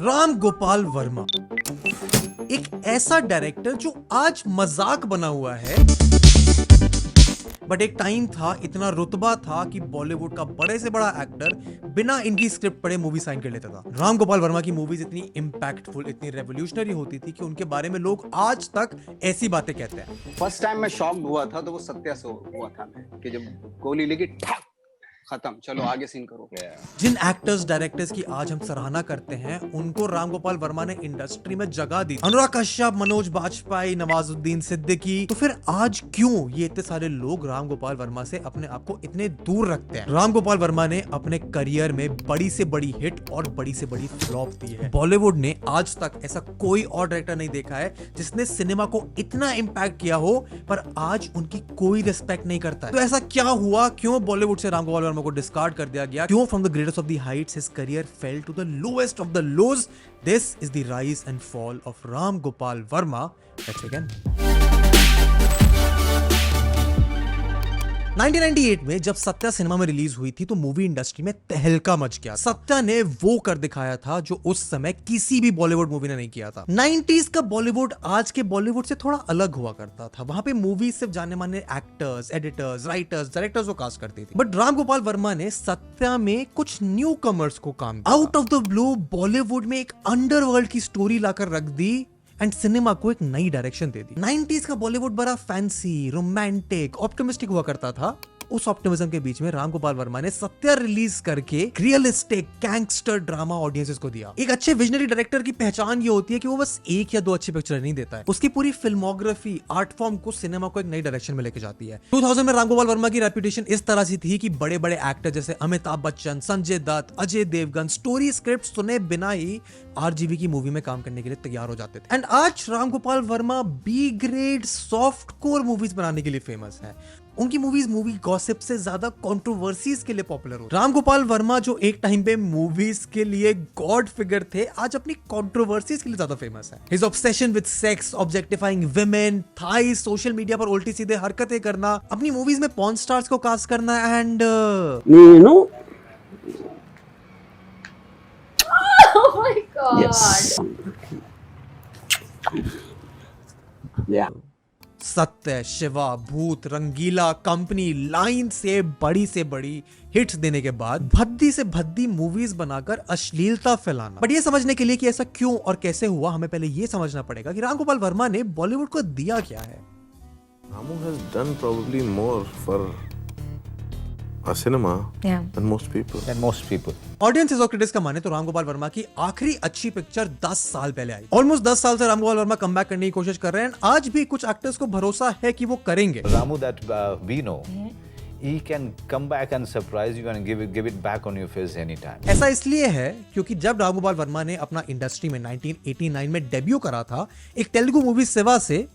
राम गोपाल वर्मा एक ऐसा डायरेक्टर जो आज मजाक बना हुआ है, बट एक टाइम था, इतना रुतबा था कि बॉलीवुड का बड़े से बड़ा एक्टर बिना इनकी स्क्रिप्ट पढ़े मूवी साइन कर लेता था। राम गोपाल वर्मा की मूवीज इतनी इंपैक्टफुल, इतनी रेवोल्यूशनरी होती थी कि उनके बारे में लोग आज तक ऐसी बातें कहते हैं। फर्स्ट टाइम मैं शॉक हुआ था तो वो सत्या से हुआ था मैं कि जब गोली लगी ठक खत्म, चलो आगे सीन करो। जिन एक्टर्स डायरेक्टर्स की आज हम सराहना करते हैं, उनको राम गोपाल वर्मा ने इंडस्ट्री में जगह दी। अनुराग कश्यप, मनोज बाजपेयी, नवाजुद्दीन सिद्दीकी। तो फिर आज क्यों ये इतने सारे लोग राम गोपाल वर्मा से अपने आप को इतने दूर रखते हैं? राम गोपाल वर्मा ने अपने करियर में बड़ी से बड़ी हिट और बड़ी से बड़ी फ्लॉप दी है। बॉलीवुड ने आज तक ऐसा कोई और डायरेक्टर नहीं देखा है जिसने सिनेमा को इतना इंपैक्ट किया हो, पर आज उनकी कोई रिस्पेक्ट नहीं करता है। तो ऐसा क्या हुआ? क्यों बॉलीवुड से राम गोपाल वर्मा को डिस्कार्ड कर दिया गया? क्यों from the greatest of the heights his career fell to the lowest of the lows? This is the rise and fall of Ram Gopal Varma. Let's begin. 1998 में जब सत्या सिनेमा में रिलीज हुई थी तो मूवी इंडस्ट्री में तहलका मच गया। सत्या ने वो कर दिखाया था जो उस समय किसी भी बॉलीवुड मूवी ने नहीं किया था। 90s का बॉलीवुड आज के बॉलीवुड से थोड़ा अलग हुआ करता था। वहां पे मूवी सिर्फ जाने माने एक्टर्स, एडिटर्स, राइटर्स, डायरेक्टर्स को कास्ट करती थी। बट राम गोपाल वर्मा ने सत्या में कुछ न्यू कमर्स को काम किया। Out of the blue Bollywood में एक अंडरवर्ल्ड की स्टोरी लाकर रख दी एंड सिनेमा को एक नई डायरेक्शन दे दी। 90s का बॉलीवुड बड़ा फैंसी, रोमांटिक, ऑप्टिमिस्टिक हुआ करता था। उस ऑप्टिमिज्म के बीच में राम गोपाल वर्मा ने सत्या रिलीज करके रियलिस्टिक गैंगस्टर ड्रामा ऑडियंसेस को दिया। एक अच्छे विजनरी डायरेक्टर की पहचान ये होती है कि वो बस एक या दो अच्छी पिक्चर नहीं देता है, उसकी पूरी फिल्मोग्राफी, आर्ट फॉर्म को, सिनेमा को एक नई डायरेक्शन में लेके जाती है। 2000 में राम गोपाल वर्मा की रेपुटेशन इस तरह से थी कि बड़े बड़े एक्टर जैसे अमिताभ बच्चन, संजय दत्त, अजय देवगन स्टोरी स्क्रिप्ट सुने बिना ही आरजीवी की मूवी में काम करने के लिए तैयार हो जाते थे। एंड आज Ram Gopal Varma B grade softcore movies बनाने के लिए फेमस है। उनकी मूवीज मूवी गॉसिप से ज्यादा कंट्रोवर्सीज के लिए पॉपुलर हो। राम गोपाल वर्मा जो एक टाइम पे मूवीज के लिए गॉड फिगर थे, आज अपनी कंट्रोवर्सीज के लिए ज्यादा फेमस है। His obsession with sex, objectifying women, थाई, सोशल मीडिया पर उल्टी सीधे हरकतें करना, अपनी मूवीज में पॉर्न स्टार्स को कास्ट करना and Oh my god. Yes. Yeah. सत्य, शिवा, भूत, रंगीला, कंपनी, लाइन से बड़ी हिट्स देने के बाद भद्दी से भद्दी मूवीज बनाकर अश्लीलता फैलाना। बट ये समझने के लिए कि ऐसा क्यों और कैसे हुआ, हमें पहले ये समझना पड़ेगा कि राम गोपाल वर्मा ने बॉलीवुड को दिया क्या है। Ramu has done probably more for a cinema than most people. Audiences और क्रिटिक्स का माने तो राम गोपाल वर्मा की आखिरी अच्छी पिक्चर 10 साल पहले आई। ऑलमोस्ट 10 साल से राम गोपाल वर्मा कमबैक करने की कोशिश कर रहे हैं। आज भी कुछ एक्टर्स को भरोसा है कि वो करेंगे। Ramu that we know, he can come back and surprise you and give it back on your face anytime. ऐसा इसलिए है क्योंकि जब राम गोपाल वर्मा ने अपना इंडस्ट्री में 1989 में डेब्यू करा था एक तेलुगु मूवी शिवा से,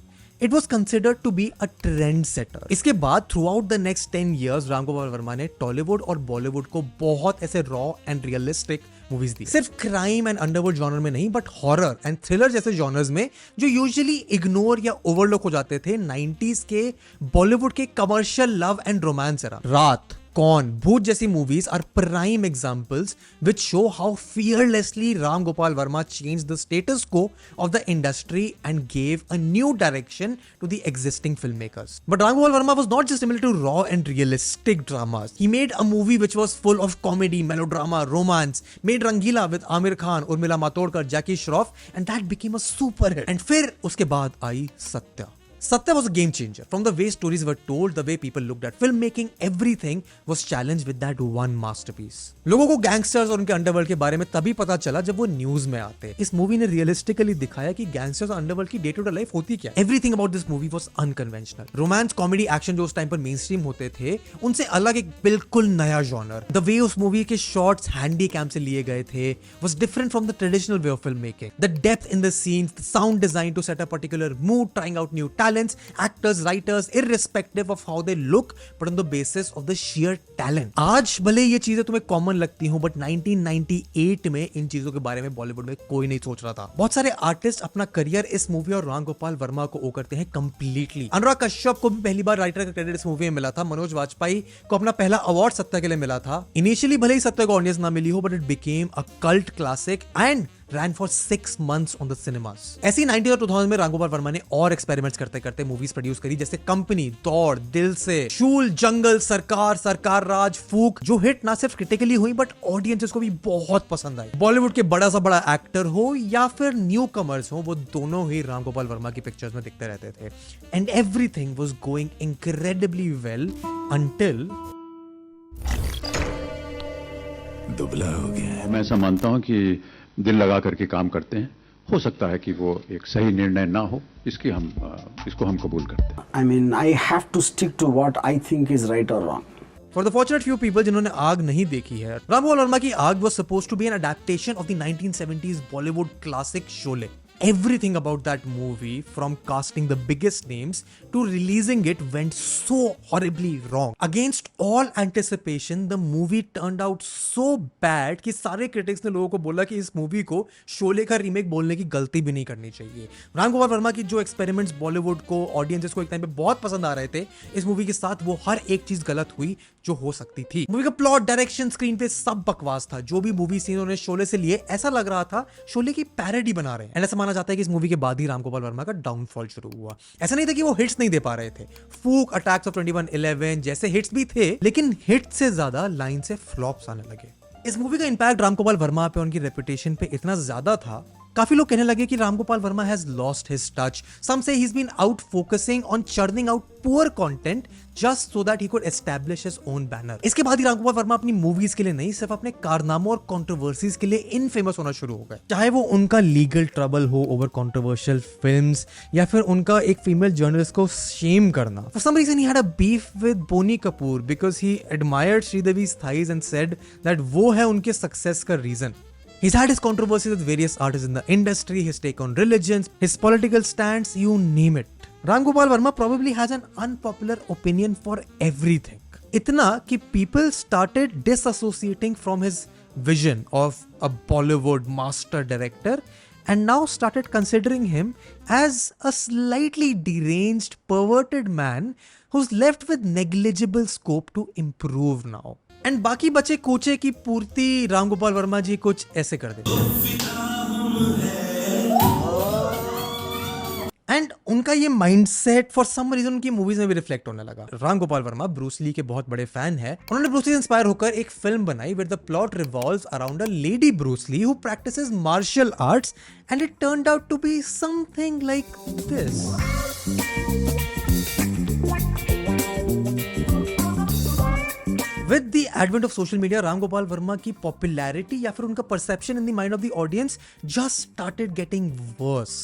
It was considered to be a trendsetter. इसके बाद throughout the next 10 years Ram Gopal Verma ने टॉलीवुड और बॉलीवुड को बहुत ऐसे रॉ एंड रियलिस्टिक मूवीज दी। सिर्फ क्राइम एंड अंडरवर्ल्ड जॉनर में नहीं, बट हॉरर एंड थ्रिलर जैसे जॉनर्स में जो यूजुअली इग्नोर या ओवरलुक हो जाते थे 90s के बॉलीवुड के commercial love and romance era. Raat, Kaun, Bhoot जैसी movies are prime examples which show how fearlessly Ram Gopal Verma changed the status quo of the industry and gave a new direction to the existing filmmakers. But Ram Gopal Verma was not just limited to raw and realistic dramas. He made a movie which was full of comedy, melodrama, romance, made Rangila with Amir Khan, Urmila Matondkar, Jackie Shroff, and that became a super hit. And फिर उसके बाद आई Satya. Satya was a game changer. From the way stories were told, the way people looked at filmmaking, everything was challenged with that one masterpiece. लोगों को gangsters और उनके underworld के बारे में तभी पता चला जब वो न्यूज में आते। इस मूवी ने रियलिस्टिकली दिखाया कि गैंगस्टर्स और अंडरवर्ल्ड की डे टू डे लाइफ होती क्या। Everything about this movie was unconventional. Romance, comedy, action जो उस टाइम पर मेन स्ट्रीम होते थे, उनसे अलग एक बिल्कुल नया जॉनर। The way उस मूवी के शॉट्स हैंडी कैम से लिए गए थे was different from the traditional way of filmmaking. The depth in the scenes, the sound design to set a particular mood, trying out new talents, actors, writers, irrespective of how they look, but on the basis of the sheer talent. आज भले ये चीजें तुम्हें common लगती हो, but 1998 में इन चीजों के बारे में बॉलीवुड में कोई नहीं सोच रहा था। बहुत सारे आर्टिस्ट अपना करियर इस मूवी और राम गोपाल वर्मा को ओ करते हैं कंप्लीटली। अनुराग कश्यप को भी पहली बार राइटर का क्रेडिट इस मूवी में मिला था। मनोज बाजपेयी को अपना पहला अवार्ड सत्या के लिए मिला था। इनिशियली भले ही सत्या को ऑडियंस ना मिली हो, but it became a cult classic and ran for 6 months on the cinemas. ऐसी 90s और 2000 में राम गोपाल वर्मा ने और एक्सपेरिमेंट्स करते करते मूवीज प्रोड्यूस करी, जैसे कंपनी, दौड़, दिल से, शूल, जंगल, सरकार राज, फूक, जो हिट ना सिर्फ क्रिटिकली हुई बट ऑडियंसेस को भी बहुत पसंद आई। बॉलीवुड के बड़ा सा बड़ा एक्टर हो या फिर न्यू कमर्स हो, वो दोनों ही राम गोपाल वर्मा की पिक्चर्स में दिखते रहते थे। And everything was going incredibly well until दुबला हो गया। मैं ऐसा मानता हूं कि दिल लगा करके काम करते हैं, हो सकता है कि वो एक सही निर्णय ना हो, इसको हम कबूल करते हैं। I mean, I have to stick to what I think is right or wrong. For the fortunate few people जिन्होंने आग नहीं देखी है, राम गोपाल वर्मा की आग was supposed to be an adaptation of the 1970s Bollywood classic Sholay. Everything about that movie, from casting the biggest names to releasing it, went so horribly wrong. Against all anticipation, the movie turned out so bad कि सारे critics ने लोगों को बोला कि इस movie को शोले का रीमेक बोलने की गलती भी नहीं करनी चाहिए। राम गोपाल वर्मा की जो एक्सपेरिमेंट्स बॉलीवुड को, ऑडियंसेस को एक टाइम पे बहुत पसंद आ रहे थे, इस मूवी के साथ वो हर एक चीज गलत हुई जो हो सकती थी। मूवी का प्लॉट, डायरेक्शन, स्क्रीन पे सब बकवास था। जो भी मूवी सीन उन्होंने शोले से लिए, ऐसा लग रहा था शोले की पैरोडी बना रहे हैं। ऐसा माना जाता है कि इस मूवी के बाद ही राम गोपाल वर्मा का डाउनफॉल शुरू हुआ। ऐसा नहीं था कि वो हिट्स नहीं दे पा रहे थे, फूक, अटैक्स ऑफ 2111 जैसे हिट्स भी थे, लेकिन हिट से ज्यादा लाइन से फ्लॉप्स आने लगे। इस मूवी का इंपैक्ट राम गोपाल वर्मा पे, उनकी रेपुटेशन पे इतना ज्यादा था, काफी लोग कहने लगे कि Ram Gopal Varma has lost his touch. Some say he has been out focusing on churning out poor content just so that he could establish his own banner. इसके बाद ही राम गोपाल वर्मा अपनी मूवीज के लिए नहीं, सिर्फ अपने कारनामों और कंट्रोवर्सीज के लिए इनफेमस होना शुरू हो गए। चाहे वो उनका लीगल ट्रबल हो ओवर कंट्रोवर्शियल फिल्म्स, या फिर उनका एक फीमेल जर्नलिस्ट को शेम करना। For some reason he had a beef with Boney Kapoor because he admired Sridevi's thighs and said that वो है उनके सक्सेस का reason. He's had his controversies with various artists in the industry, his take on religions, his political stance, you name it. Ram Gopal Verma probably has an unpopular opinion for everything. इतना कि people started disassociating from his vision of a Bollywood master director and now started considering him as a slightly deranged, perverted man who's left with negligible scope to improve now. And बाकी बचे कोचे की पूर्ति राम गोपाल वर्मा जी कुछ ऐसे कर देते and उनका ये माइंडसेट फॉर सम रीजन उनकी मूवीज में भी रिफ्लेक्ट होने लगा। राम गोपाल वर्मा ब्रूस ली के बहुत बड़े फैन है। उन्होंने ब्रूस ली से इंस्पायर होकर एक फिल्म बनाई with the plot revolves around a lady Bruce Lee who practises martial arts and it turned out to be something like this. With the advent of social media, Ram Gopal Verma की popularity या फिर उनका perception in the mind of the audience just started getting worse.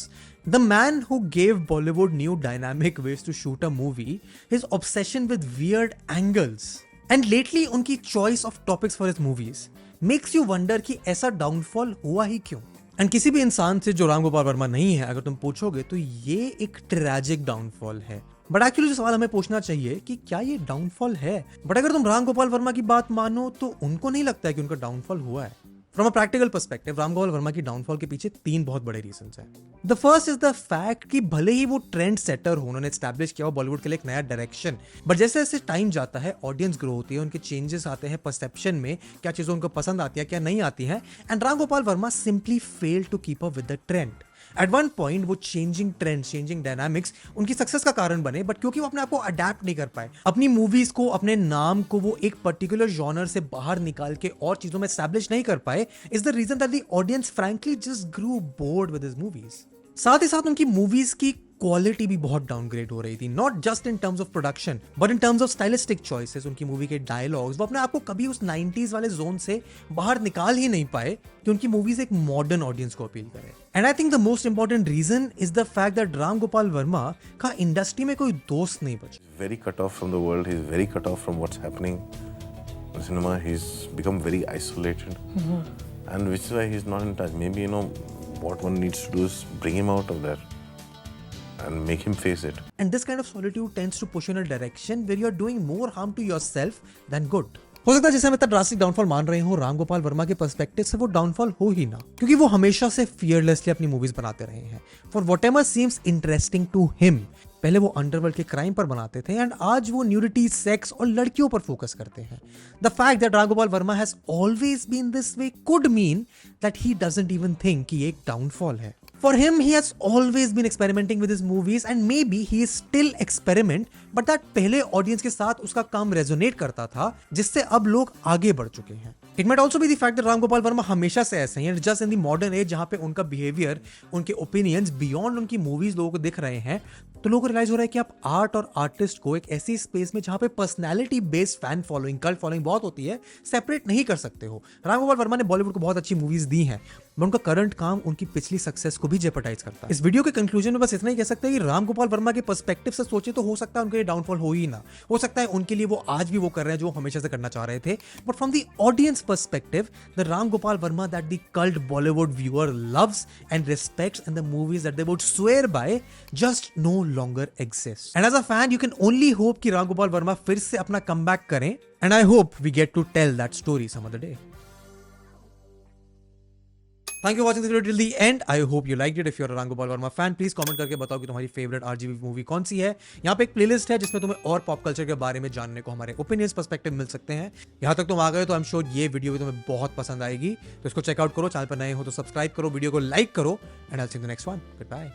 The man who gave Bollywood new dynamic ways to shoot a movie, his obsession with weird angles, and lately उनकी choice of topics for his movies makes you wonder कि ऐसा downfall हुआ ही क्यों? And किसी भी इंसान से जो राम गोपाल वर्मा नहीं है अगर तुम पूछोगे तो ये एक ट्रैजिक डाउनफॉल है। बट एक्चुअली जो सवाल हमें पूछना चाहिए कि क्या ये डाउनफॉल है? बट अगर तुम राम गोपाल वर्मा की बात मानो तो उनको नहीं लगता है कि उनका डाउनफॉल हुआ है। From a practical perspective Ram Gopal Verma की डाउनफॉल के पीछे 3 बहुत बड़े रीजंस हैं। The first is the fact कि भले ही वो ट्रेंड सेटर हो, उन्होंने एस्टैब्लिश किया हो बॉलीवुड के लिए एक नया डायरेक्शन, बट जैसे जैसे टाइम जाता है, ऑडियंस ग्रो होती है, उनके चेंजेस आते हैं परसेप्शन में, क्या चीजें उनको पसंद आती है क्या नहीं आती हैं, and Ram Gopal Varma simply fail to keep up with the trend. At one point वो चेंजिंग ट्रेंड, चेंजिंग डायनामिक्स उनकी सक्सेस का कारण बने, बट क्योंकि वो अपने आप को अडेप्ट नहीं कर पाए, अपनी मूवीज को, अपने नाम को वो एक पर्टिकुलर जॉनर से बाहर निकाल के और चीजों में एस्टैब्लिश नहीं कर पाए, is the reason that the audience frankly just grew bored with his movies. साथ ही साथ उनकी मूवीज की क्वालिटी भी बहुत डाउनग्रेड हो रही थी, not just in terms of production but in terms of stylistic choices. उनकी मूवी के डायलॉग्स वो अपने आप को कभी उस 90s वाले जोन से बाहर निकाल ही नहीं पाए कि उनकी मूवीज एक मॉडर्न ऑडियंस को अपील करे। And I think the most important reason is the fact that Ram Gopal Varma का इंडस्ट्री में कोई दोस्त नहीं बचा। Very cut off from the world. He's very cut off from what's happening in cinema. He's become very isolated, and which is why he's not in touch. Maybe what one needs to do is bring him out of there and make him face it. And this kind of solitude tends to push in a direction where you're doing more harm to yourself than good. हो सकता है जैसे हम इतना drastic downfall मान रहे हो, राम गोपाल वर्मा के पर्सपेक्टिव से वो डाउनफॉल हो ही ना, क्योंकि वो हमेशा से फियरलेसली अपनी मूवीज बनाते रहे हैं। For whatever seems interesting to him, पहले वो अंडरवर्ल्ड के क्राइम पर बनाते थे एंड आज वो न्यूडिटी, सेक्स और लड़कियों पर फोकस करते हैं. The fact that Ram Gopal Varma has always been this way could mean that he doesn't even think कि ये एक डाउनफॉल है. For him, he has always been experimenting with his movies and maybe he is still experiment, but that पहले audience के साथ उसका काम resonate करता था, जिससे अब लोग आगे बढ़ चुके हैं. It might also be the fact that Ram Gopal Verma हमेशा से ऐसे हैं, just in the modern age जहाँ पे उनका behavior, उनके opinions beyond उनकी movies लोगों को दिख रहे हैं, तो लोगों को रियलाइज हो रहा है कि आप आर्ट और आर्टिस्ट को एक ऐसी स्पेस में जहां पे personality based fan following, cult following बहुत होती है, सेपरेट नहीं कर सकते हो. राम गोपाल वर्मा ने बॉलीवुड को बहुत अच्छी मूवीज दी हैं, बट उनका करंट काम उनकी पिछली सक्सेस को भी जेपटाइज करता है. इस वीडियो के कंक्लूजन में बस इतना ही कह सकते हैं कि राम गोपाल वर्मा के पर्सपेक्टिव से सोचे तो हो सकता है उनके लिए डाउनफॉल हो ही ना, हो सकता है उनके लिए वो आज भी वो कर रहे हैं जो हमेशा से करना चाह रहे थे, but from the audience perspective the Ram Gopal Varma that the cult Bollywood viewer loves and respects and the movies that they would swear by just no longer exist. And as a fan, you can only hope कि राम गोपाल वर्मा फिर से अपना comeback करें, and I hope we get to tell that story some other day. Thank you for watching this video till the end. I hope you liked it. If you're a Ram Gopal Varma fan, please comment करके बताओ कि तुम्हारी favorite RGB movie कौन सी है. यहाँ पे एक playlist है जिसमें तुम्हें और पॉप कल्चर के बारे में जानने को हमारे ओपिनियंस पर्सपेक्टिव मिल सकते हैं. यहाँ तक तुम आ गए तो आई एम श्योर ये वीडियो भी तुम्हें बहुत पसंद आएगी, तो इसको चेकआउट करो. चैनल पर नए हो तो सब्सक्राइब करो, वीडियो को लाइक करो, and I will see you in the next one. Good bye.